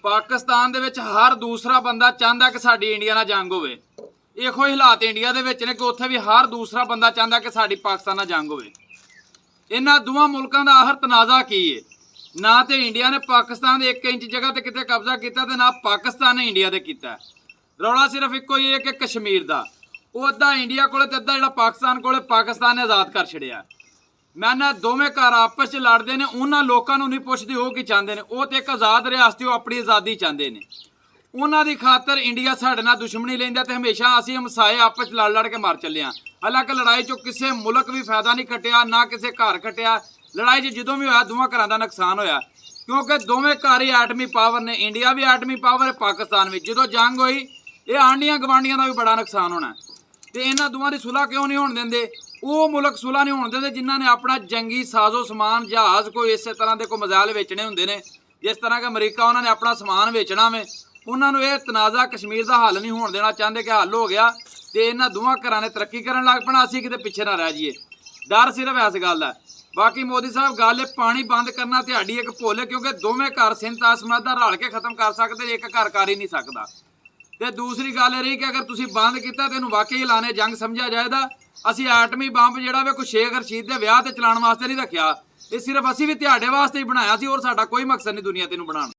ਪਾਕਿਸਤਾਨ ਦੇ ਵਿੱਚ ਹਰ ਦੂਸਰਾ ਬੰਦਾ ਚਾਹੁੰਦਾ ਕਿ ਸਾਡੀ ਇੰਡੀਆ ਨਾਲ ਜੰਗ ਹੋਵੇ। ਇਹੋ ਹੀ ਹਾਲਾਤ ਇੰਡੀਆ ਦੇ ਵਿੱਚ ਨੇ ਕਿ ਉੱਥੇ ਵੀ ਹਰ ਦੂਸਰਾ ਬੰਦਾ ਚਾਹੁੰਦਾ ਕਿ ਸਾਡੀ ਪਾਕਿਸਤਾਨ ਨਾਲ ਜੰਗ ਹੋਵੇ। ਇਹਨਾਂ ਦੋਵਾਂ ਮੁਲਕਾਂ ਦਾ ਆਖਰ ਤਨਾਜ਼ਾ ਕੀ ਹੈ? ਨਾ ਤੇ ਇੰਡੀਆ ਨੇ ਪਾਕਿਸਤਾਨ ਦੇ 1 ਇੰਚ ਜਗ੍ਹਾ ਤੇ ਕਿਤੇ ਕਬਜ਼ਾ ਕੀਤਾ ਤੇ ਨਾ ਪਾਕਿਸਤਾਨ ਨੇ ਇੰਡੀਆ ਤੇ ਕੀਤਾ। ਰੌਲਾ ਸਿਰਫ ਇੱਕੋ ਹੀ ਹੈ ਕਿ ਕਸ਼ਮੀਰ ਦਾ, ਉਹ ਅੱਧਾ ਇੰਡੀਆ ਕੋਲੇ ਤੇ ਅੱਧਾ ਜਿਹੜਾ ਪਾਕਿਸਤਾਨ ਕੋਲੇ, ਪਾਕਿਸਤਾਨ ਨੇ ਆਜ਼ਾਦ ਕਰ ਛੜਿਆ। ਮੈਂ ਨਾ ਦੋਵੇਂ ਘਰ ਆਪਸ 'ਚ ਲੜਦੇ ਨੇ, ਉਹਨਾਂ ਲੋਕਾਂ ਨੂੰ ਨਹੀਂ ਪੁੱਛਦੇ ਉਹ ਕੀ ਚਾਹੁੰਦੇ ਨੇ। ਉਹ ਤੇ ਇੱਕ ਆਜ਼ਾਦ ਰਿਆਸਤ, ਉਹ ਆਪਣੀ ਆਜ਼ਾਦੀ ਚਾਹੁੰਦੇ ਨੇ। ਉਹਨਾਂ ਦੀ ਖਾਤਰ ਇੰਡੀਆ ਸਾਡੇ ਨਾਲ ਦੁਸ਼ਮਣੀ ਲੈਂਦਾ ਤੇ ਹਮੇਸ਼ਾ ਅਸੀਂ ਹਮਸਾਏ ਆਪਸ 'ਚ ਲੜ ਕੇ ਮਰ ਚੱਲੇ ਹਾਂ। ਹਾਲਾਂਕਿ ਲੜਾਈ 'ਚੋਂ ਕਿਸੇ ਮੁਲਕ ਵੀ ਫਾਇਦਾ ਨਹੀਂ ਕੱਟਿਆ, ਨਾ ਕਿਸੇ ਘਰ ਕੱਟਿਆ। ਲੜਾਈ 'ਚ ਜਦੋਂ ਵੀ ਹੋਇਆ ਦੋਵਾਂ ਘਰਾਂ ਦਾ ਨੁਕਸਾਨ ਹੋਇਆ, ਕਿਉਂਕਿ ਦੋਵੇਂ ਘਰ ਹੀ ਐਟਮੀ ਪਾਵਰ ਨੇ। ਇੰਡੀਆ ਵੀ ਐਟਮੀ ਪਾਵਰ ਹੈ, ਪਾਕਿਸਤਾਨ ਵੀ। ਜਦੋਂ ਜੰਗ ਹੋਈ ਇਹ ਆਂਢੀਆਂ ਗਵਾਂਢੀਆਂ ਦਾ ਵੀ ਬੜਾ ਨੁਕਸਾਨ ਹੋਣਾ। ਤੇ ਇਹਨਾਂ ਦੋਵਾਂ ਦੀ ਸੁਲ੍ਹਾ ਕਿਉਂ ਨਹੀਂ ਹੋਣ ਦਿੰਦੇ? ਉਹ ਮੁਲਕ ਸੁਲ੍ਹਾ ਨਹੀਂ ਹੋਣ ਦਿੰਦੇ ਜਿਨ੍ਹਾਂ ਨੇ ਆਪਣਾ ਜੰਗੀ ਸਾਜ਼ੋ ਸਮਾਨ, ਜਹਾਜ਼, ਕੋਈ ਇਸੇ ਤਰ੍ਹਾਂ ਦੇ ਕੋਈ ਮਿਜ਼ਾਈਲ ਵੇਚਣੇ ਹੁੰਦੇ ਨੇ। ਜਿਸ ਤਰ੍ਹਾਂ ਕਿ ਅਮਰੀਕਾ ਉਹਨਾਂ ਨੇ ਆਪਣਾ ਸਮਾਨ ਵੇਚਣਾ ਵੇ। ਉਹਨਾਂ ਨੂੰ ਇਹ ਤਨਾਜ਼ਾ ਕਸ਼ਮੀਰ ਦਾ ਹੱਲ ਨਹੀਂ ਹੋਣ ਦੇਣਾ ਚਾਹੁੰਦੇ ਕਿ ਹੱਲ ਹੋ ਗਿਆ ਤੇ ਇਹਨਾਂ ਦੋਵਾਂ ਘਰਾਂ ਨੇ ਤਰੱਕੀ ਕਰਨ ਲੱਗ ਪੈਣਾ, ਅਸੀਂ ਕਿਤੇ ਪਿੱਛੇ ਨਾ ਰਹਿ ਜਾਈਏ। ਡਰ ਸਿਰਫ ਇਸ ਗੱਲ ਦਾ। ਬਾਕੀ ਮੋਦੀ ਸਾਹਿਬ ਗੱਲ ਪਾਣੀ ਬੰਦ ਕਰਨਾ ਤੁਹਾਡੀ ਇੱਕ ਭੁੱਲ ਹੈ, ਕਿਉਂਕਿ ਦੋਵੇਂ ਘਰ ਸਿੰਧ ਆਸਮਾਨ ਦਾ ਰਲ ਕੇ ਖਤਮ ਕਰ ਸਕਦੇ, ਇੱਕ ਘਰ ਕਰ ਹੀ ਨਹੀਂ ਸਕਦਾ। ਤੇ ਦੂਸਰੀ ਗੱਲ ਇਹ ਰਹੀ ਕਿ ਅਗਰ ਤੁਸੀਂ ਬੰਦ ਕੀਤਾ ਤੇ ਇਹਨੂੰ ਵਾਕਈ ਐਲਾਨੇ ਜੰਗ ਸਮਝਿਆ ਜਾਏਗਾ। ਅਸੀਂ ਐਟਮੀ ਬੰਬ ਜਿਹੜਾ ਵੇ ਕੋਈ ਸ਼ੇਖ ਰਸ਼ੀਦ ਦੇ ਵਿਆਹ ਤੇ ਚਲਾਉਣ ਵਾਸਤੇ ਨਹੀਂ ਰੱਖਿਆ, ਇਹ ਸਿਰਫ ਅਸੀਂ ਵੀ ਤੁਹਾਡੇ ਵਾਸਤੇ ਹੀ ਬਣਾਇਆ ਸੀ, ਔਰ ਸਾਡਾ ਕੋਈ ਮਕਸਦ ਨਹੀਂ ਦੁਨੀਆ ਤੇ ਇਹਨੂੰ ਬਣਾਉਣ।